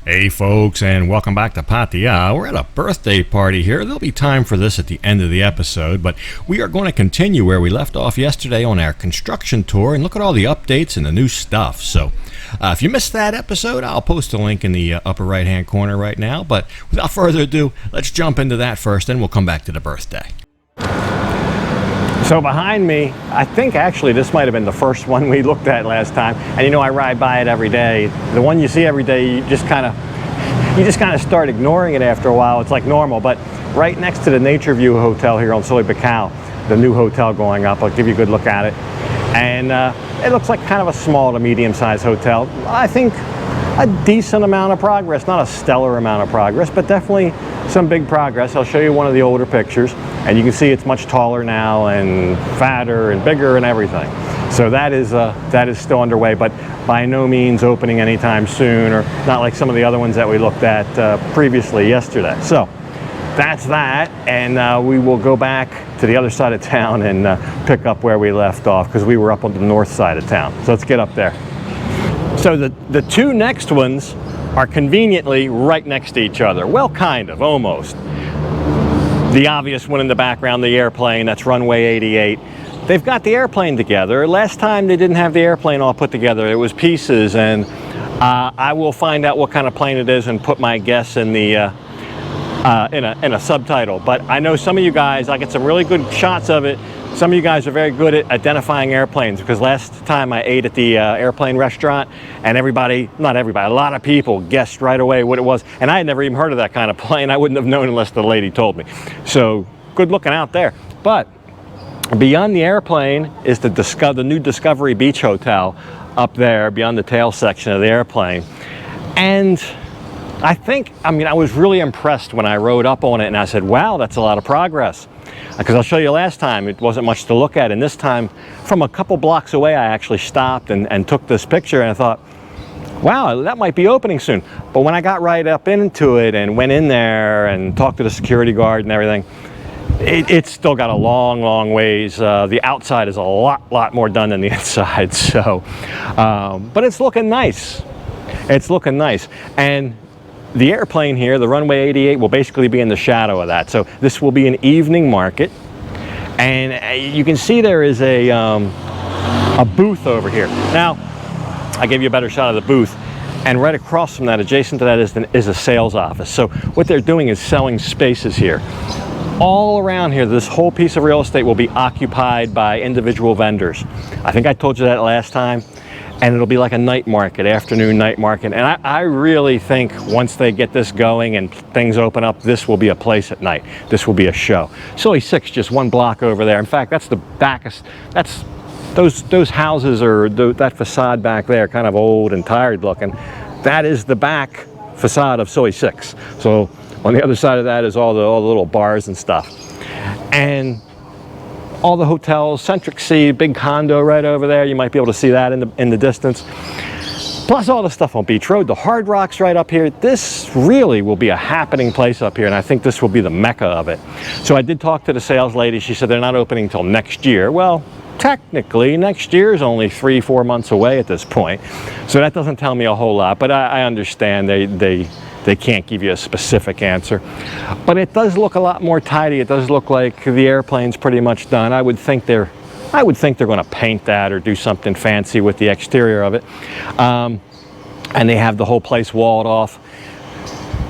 Hey folks, and welcome back to Pattaya. We're at a birthday party here. There'll be time for this at the end of the episode, but we are going to continue where we left off yesterday on our construction tour and look at all the updates and the new stuff. So if you missed that episode, I'll post a link in the upper right hand corner right now, but without further ado, let's jump into that first, and we'll come back to the birthday. So behind me, I think actually this might have been the first one we looked at last time. And you know, I ride by it every day. The one you see every day, you just kind of start ignoring it after a while. It's like normal. But right next to the Nature View Hotel here on Soy Buakhao, the new hotel going up, I'll give you a good look at it. And it looks like kind of a small to medium-sized hotel. I think a decent amount of progress, not a stellar amount of progress, but definitely some big progress. I'll show you one of the older pictures, and you can see it's much taller now and fatter and bigger and everything. So that is still underway, but by no means opening anytime soon, or not like some of the other ones that we looked at previously yesterday. So that's that, and we will go back to the other side of town and pick up where we left off, because we were up on the north side of town. So let's get up there. So the two next ones are conveniently right next to each other. Well, kind of, almost. The obvious one in the background, the airplane, that's Runway 88. They've got the airplane together. Last time they didn't have the airplane all put together. It was pieces, and I will find out what kind of plane it is and put my guess in the in a subtitle. But I know some of you guys, I get some really good shots of it. Some of you guys are very good at identifying airplanes, because last time I ate at the airplane restaurant, and not everybody, a lot of people guessed right away what it was. And I had never even heard of that kind of plane. I wouldn't have known unless the lady told me. So good looking out there. But beyond the airplane is the new Discovery Beach Hotel up there beyond the tail section of the airplane. And I was really impressed when I rode up on it, and I said, wow, that's a lot of progress. Because I'll show you, last time it wasn't much to look at, and this time from a couple blocks away I actually stopped and took this picture, and I thought, wow, that might be opening soon. But when I got right up into it and went in there and talked to the security guard and everything, it's still got a long ways. The outside is a lot more done than the inside. So but it's looking nice. It's looking nice. And the airplane here, the Runway 88, will basically be in the shadow of that. So this will be an evening market, and you can see there is a booth over here. Now, I gave you a better shot of the booth, and right across from that, adjacent to that, is a sales office. So what they're doing is selling spaces here. All around here, this whole piece of real estate will be occupied by individual vendors. I think I told you that last time. And it'll be like a night market, afternoon night market. And I really think once they get this going and things open up, this will be a place at night. This will be a show. Soy 6, just one block over there. In fact, that's the back. That's those houses, or that facade back there, kind of old and tired looking. That is the back facade of Soy 6. So on the other side of that is all the little bars and stuff. And all the hotels, Centric Sea, big condo right over there. You might be able to see that in the distance. Plus all the stuff on Beach Road, the Hard Rock's right up here. This really will be a happening place up here, and I think this will be the mecca of it. So I did talk to the sales lady. She said they're not opening until next year. Well, technically, next year is only 3-4 months away at this point. So that doesn't tell me a whole lot, but I understand they can't give you a specific answer. But it does look a lot more tidy. It does look like the airplane's pretty much done. I would think they're going to paint that or do something fancy with the exterior of it. And they have the whole place walled off.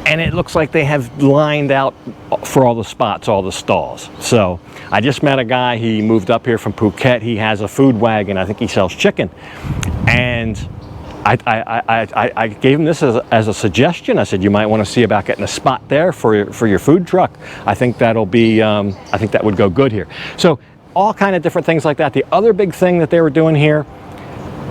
And it looks like they have lined out for all the spots, all the stalls. So I just met a guy. He moved up here from Phuket. He has a food wagon. I think he sells chicken. And I gave him this as a suggestion. I said, you might want to see about getting a spot there for your food truck. I think that'll be, I think that would go good here. So all kind of different things like that. The other big thing that they were doing here,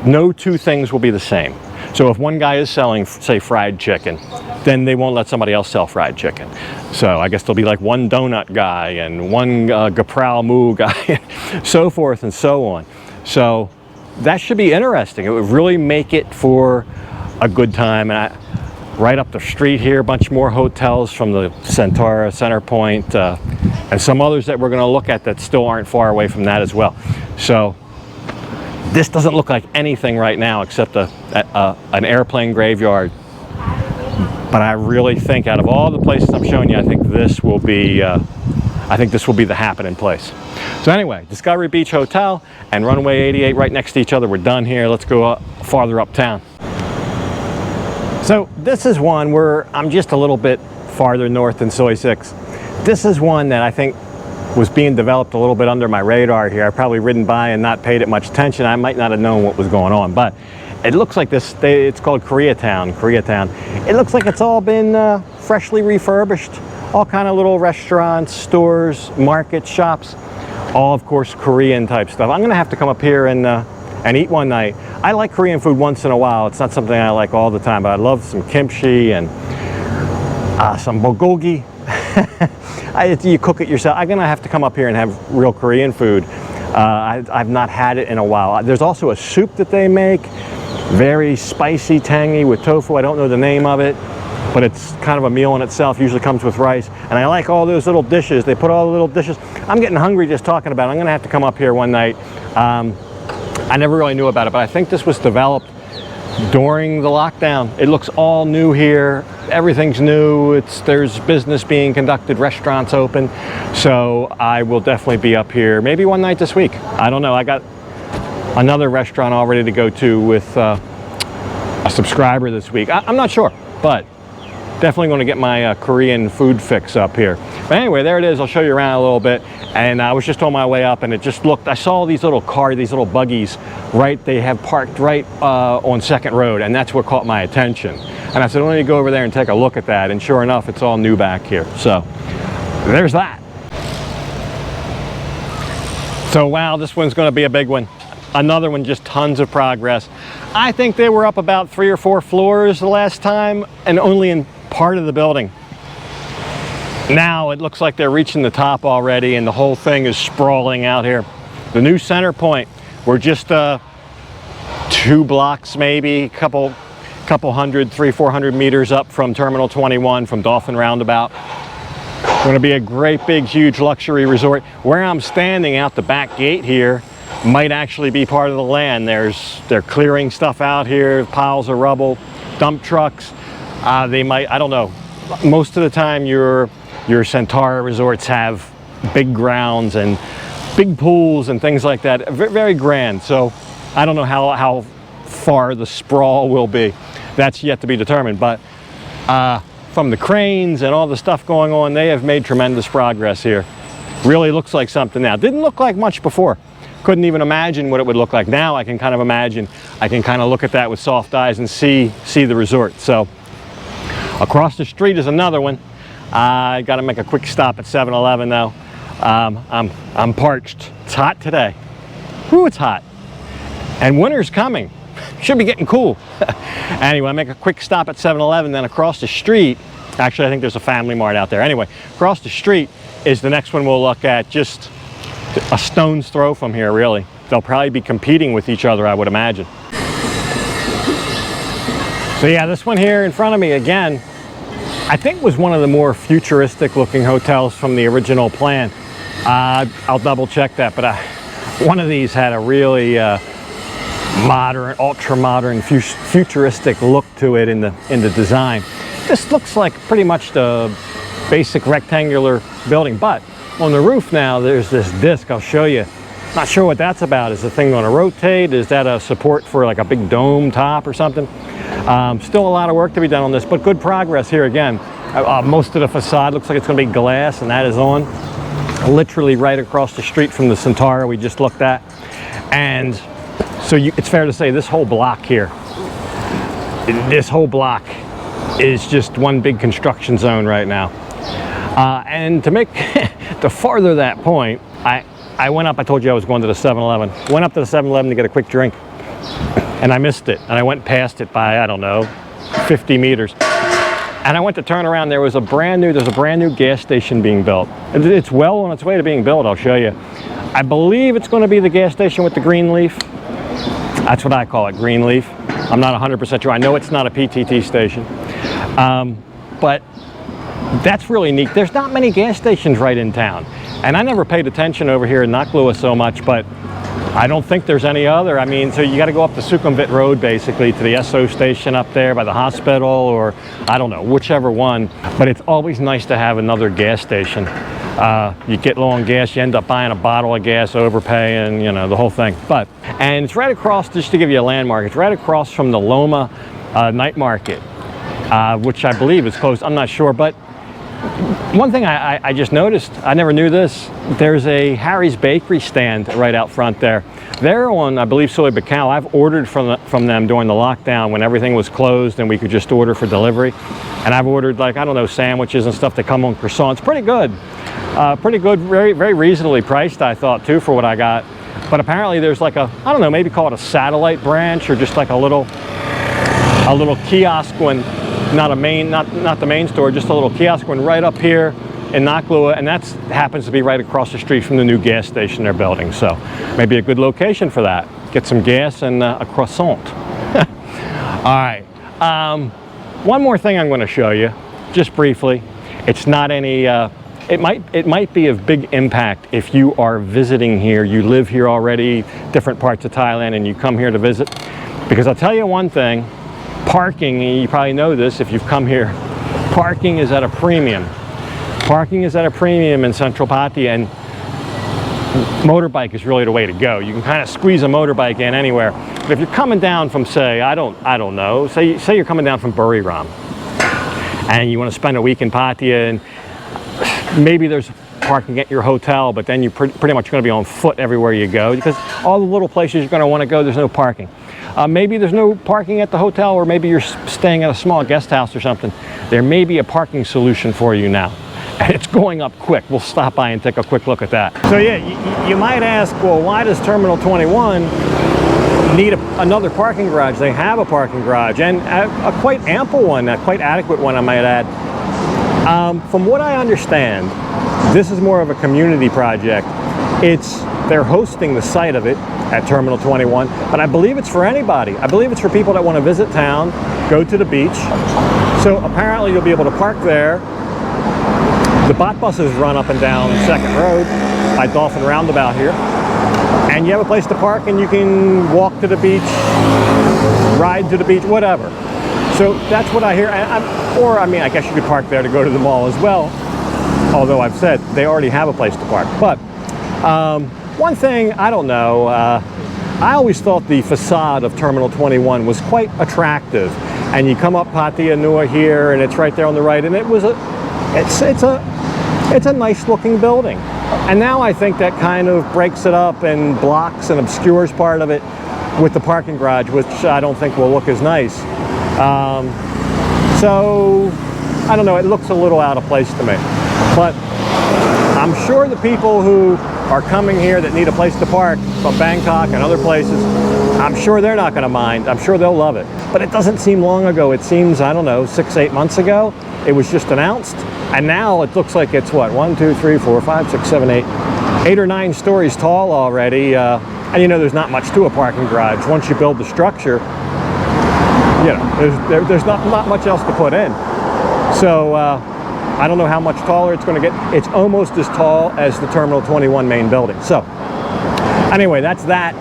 no two things will be the same. So if one guy is selling, say, fried chicken, then they won't let somebody else sell fried chicken. So I guess there'll be like one donut guy and one Gapral Moo guy, so forth and so on. So that should be interesting. It would really make it for a good time. And right up the street here, a bunch more hotels from the Centaura, Center Point, and some others that we're going to look at that still aren't far away from that as well. So this doesn't look like anything right now except an airplane graveyard. But I really think out of all the places I'm showing you, I think this will be the happening place. So anyway, Discovery Beach Hotel and Runway 88 right next to each other. We're done here. Let's go farther uptown. So this is one where I'm just a little bit farther north than Soy 6. This is one that I think was being developed a little bit under my radar here. I've probably ridden by and not paid it much attention. I might not have known what was going on, but it looks like this, it's called Koreatown. It looks like it's all been freshly refurbished. All kind of little restaurants, stores, markets, shops. All, of course, Korean type stuff. I'm gonna have to come up here and eat one night. I like Korean food once in a while. It's not something I like all the time, but I love some kimchi and some bulgogi. You cook it yourself. I'm gonna have to come up here and have real Korean food. I've not had it in a while. There's also a soup that they make, very spicy, tangy with tofu. I don't know the name of it, but it's kind of a meal in itself. Usually comes with rice. And I like all those little dishes. They put all the little dishes. I'm getting hungry just talking about it. I'm gonna have to come up here one night. I never really knew about it, but I think this was developed during the lockdown. It looks all new here. Everything's new. There's business being conducted, restaurants open. So I will definitely be up here maybe one night this week. I don't know. I got another restaurant all ready to go to with a subscriber this week. I'm not sure, but definitely going to get my Korean food fix up here. But anyway, there it is. I'll show you around a little bit. And I was just on my way up, and it just looked, I saw these little cars, these little buggies, right, they have parked right on Second Road, and that's what caught my attention. And I said, let me go over there and take a look at that, and sure enough, it's all new back here. So, there's that. So wow, this one's gonna be a big one. Another one, just tons of progress. I think they were up about 3 or 4 floors the last time, and only in part of the building. Now it looks like they're reaching the top already, and the whole thing is sprawling out here. The new center point, we're just 2 blocks maybe, couple hundred, 300-400 meters up from Terminal 21, from Dolphin Roundabout. Going to be a great big huge luxury resort. Where I'm standing out the back gate here might actually be part of the land. They're clearing stuff out here, piles of rubble, dump trucks. They might, I don't know. Most of the time your Centaur resorts have big grounds and big pools and things like that. Very grand. So I don't know how far the sprawl will be. That's yet to be determined. But from the cranes and all the stuff going on, they have made tremendous progress here. Really looks like something now. Didn't look like much before. Couldn't even imagine what it would look like. Now I can kind of imagine. I can kind of look at that with soft eyes and see the resort. So across the street is another one. I got to make a quick stop at 7-Eleven though. I'm parched. It's hot today. Whew, it's hot. And winter's coming. Should be getting cool. Anyway, I make a quick stop at 7-Eleven, then across the street, actually I think there's a Family Mart out there. Anyway, across the street is the next one we'll look at, just a stone's throw from here really. They'll probably be competing with each other, I would imagine. So yeah, this one here in front of me again, I think was one of the more futuristic looking hotels from the original plan. I'll double check that, but one of these had a really modern, ultra modern, futuristic look to it in the design. This looks like pretty much the basic rectangular building, but on the roof now there's this disc. I'll show you. Not sure what that's about. Is the thing going to rotate? Is that a support for like a big dome top or something? Still a lot of work to be done on this, but good progress here again. Most of the facade looks like it's going to be glass, and that is on. Literally right across the street from the Centaur we just looked at. And so it's fair to say this whole block here, this whole block is just one big construction zone right now. And to further that point, I went up, I told you I was going to the 7-Eleven. Went up to the 7-Eleven to get a quick drink, and I missed it. And I went past it by, I don't know, 50 meters. And I went to turn around, there's a brand new gas station being built. It's well on its way to being built, I'll show you. I believe it's going to be the gas station with the green leaf. That's what I call it, green leaf. I'm not 100% sure. I know it's not a PTT station. But that's really neat. There's not many gas stations right in town. And I never paid attention over here in Knock Lewis so much, but I don't think there's any other. I mean, so you got to go up the Sukhumvit Road basically to the SO station up there by the hospital, or I don't know, whichever one. But it's always nice to have another gas station. You get low on gas, you end up buying a bottle of gas, overpaying, you know, the whole thing. And it's right across, just to give you a landmark, it's right across from the Loma night market, which I believe is closed. I'm not sure, but one thing I just noticed, I never knew this, there's a Harry's Bakery stand right out front there. They're on, I believe, Soy Bacau. I've ordered from them during the lockdown when everything was closed and we could just order for delivery. And I've ordered, like, I don't know, sandwiches and stuff that come on croissants. Pretty good. Pretty good, very, very reasonably priced, I thought, too, for what I got. But apparently there's like a, I don't know, maybe call it a satellite branch, or just like a little kiosk one. Not a main, not the main store, just a little kiosk one right up here in Naklua, and that happens to be right across the street from the new gas station they're building. So maybe a good location for that. Get some gas and a croissant. All right. One more thing I'm going to show you, just briefly. It's not any. It might be of big impact if you are visiting here. You live here already, different parts of Thailand, and you come here to visit. Because I'll tell you one thing. Parking, and you probably know this if you've come here, parking is at a premium. Parking is at a premium in Central Pattaya, and motorbike is really the way to go. You can kind of squeeze a motorbike in anywhere. But if you're coming down from, say, I don't know, say you're coming down from Buriram, and you want to spend a week in Pattaya, and maybe there's parking at your hotel, but then you're pretty much going to be on foot everywhere you go, because all the little places you're going to want to go, there's no parking. Maybe there's no parking at the hotel, or maybe you're staying at a small guest house or something. There may be a parking solution for you now. And it's going up quick. We'll stop by and take a quick look at that. So yeah, you might ask, well, why does Terminal 21 need another parking garage? They have a parking garage, and a quite ample one, a quite adequate one, I might add. From what I understand, this is more of a community project. They're hosting the site of it at Terminal 21, but I believe it's for anybody. I believe it's for people that want to visit town, go to the beach. So apparently you'll be able to park there. The bot buses run up and down 2nd Road by Dolphin Roundabout here. And you have a place to park, and you can walk to the beach, ride to the beach, whatever. So that's what I hear. Or I mean, I guess you could park there to go to the mall as well. Although I've said they already have a place to park. But one thing, I don't know, I always thought the facade of Terminal 21 was quite attractive. And you come up Pattaya Nua here, and it's right there on the right, and it's a nice looking building. And now I think that kind of breaks it up and blocks and obscures part of it with the parking garage, which I don't think will look as nice. So I don't know, it looks a little out of place to me. But I'm sure the people who are coming here that need a place to park from Bangkok and other places, I'm sure they're not going to mind. I'm sure they'll love it. But it doesn't seem long ago. It seems, I don't know, 6-8 months ago. It was just announced. And now it looks like it's what, 1, 2, 3, 4, 5, 6, 7, 8 or 9 stories tall already. And you know, there's not much to a parking garage. Once you build the structure, you know, there's not much else to put in. So I don't know how much taller it's going to get. It's almost as tall as the Terminal 21 main building. So anyway, that's that.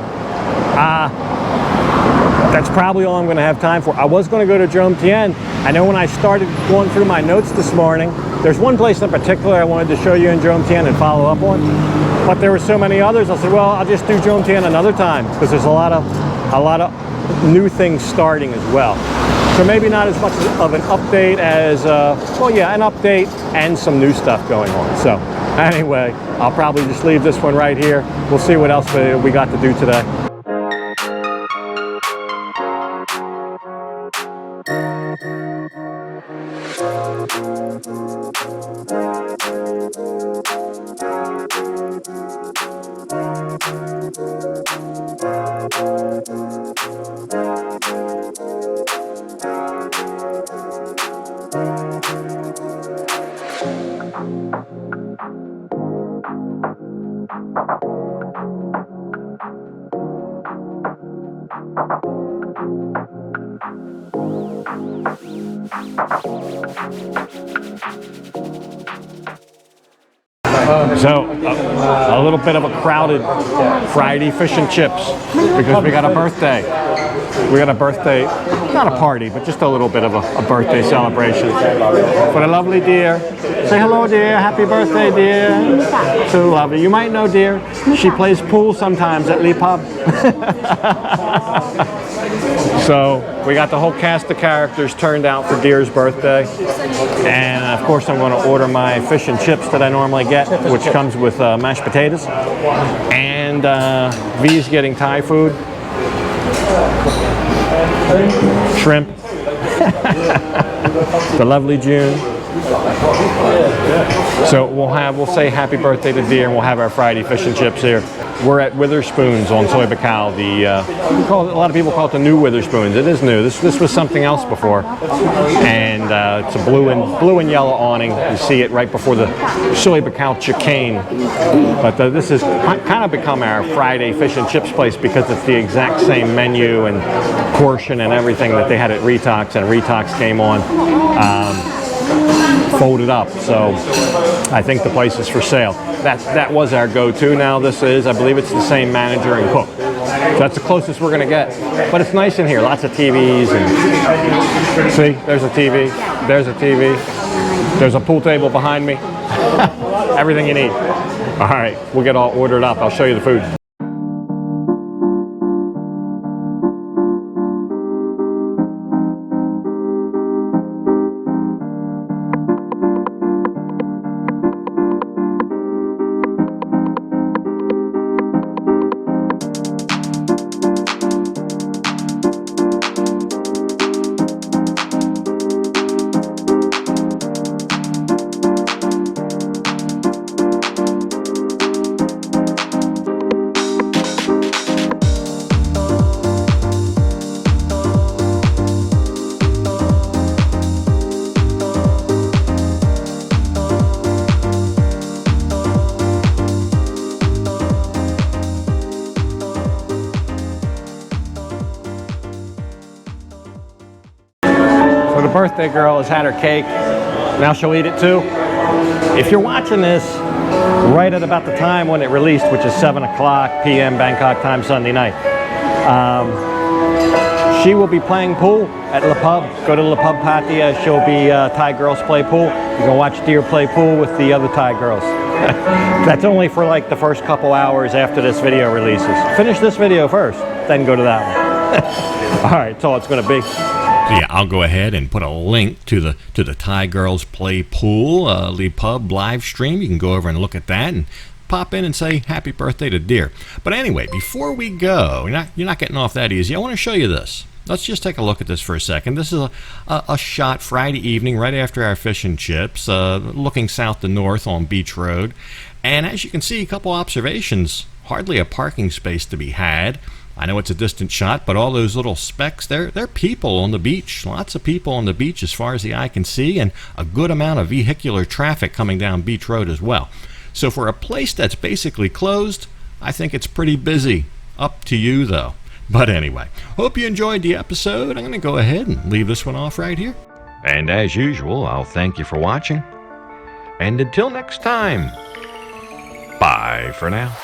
That's probably all I'm going to have time for. I was going to go to Jomtien. I know when I started going through my notes this morning, there's one place in particular I wanted to show you in Jomtien and follow up on. But there were so many others, I said, well, I'll just do Jomtien another time, because there's a lot of new things starting as well. So maybe not as much of an update as, well, yeah, an update and some new stuff going on. So anyway, I'll probably just leave this one right here. We'll see what else we got to do today. So a little bit of a crowded Friday fish and chips because we got a birthday. We got a birthday, not a party, but just a little bit of a birthday celebration for the lovely dear. Say hello, dear. Happy birthday, dear. So lovely. You might know dear. She plays pool sometimes at Lee Pub. So we got the whole cast of characters turned out for Deer's birthday. And of course I'm going to order my fish and chips that I normally get, which comes with mashed potatoes. And V's getting Thai food. Shrimp. The lovely June. So we'll say happy birthday to Deer, and we'll have our Friday fish and chips here. We're at Witherspoon's on Soy Bacow. A lot of people call it the new Witherspoon's. It is new. This was something else before, and it's a blue and yellow awning. You see it right before the Soy Bacow chicane. But this has kind of become our Friday fish and chips place because it's the exact same menu and portion and everything that they had at Retox, and Retox came on. Folded up, so I think the place is for sale. That was our go-to. Now this is, I believe it's the same manager and cook. So that's the closest we're gonna get. But it's nice in here, lots of TVs, and see, there's a TV, there's a TV, there's a pool table behind me. Everything you need. All right, we'll get all ordered up. I'll show you the food. The birthday girl has had her cake. Now she'll eat it too. If you're watching this right at about the time when it released, which is 7 o'clock p.m. Bangkok time Sunday night, she will be playing pool at Le Pub. Go to Le Pub Pattaya. She'll be Thai girls play pool. You can watch Deer play pool with the other Thai girls. That's only for like the first couple hours after this video releases. Finish this video first, then go to that one. All right, that's all it's going to be. So yeah, I'll go ahead and put a link to the Thai Girls Play Pool Lee Pub live stream. You can go over and look at that and pop in and say happy birthday to Deer. But anyway, before we go, you're not getting off that easy. I want to show you this. Let's just take a look at this for a second. This is a shot Friday evening right after our fish and chips, looking south to north on Beach Road. And as you can see, a couple observations. Hardly a parking space to be had. I know it's a distant shot, but all those little specks, they're people on the beach. Lots of people on the beach as far as the eye can see, and a good amount of vehicular traffic coming down Beach Road as well. So for a place that's basically closed, I think it's pretty busy. Up to you, though. But anyway, hope you enjoyed the episode. I'm going to go ahead and leave this one off right here. And as usual, I'll thank you for watching. And until next time, bye for now.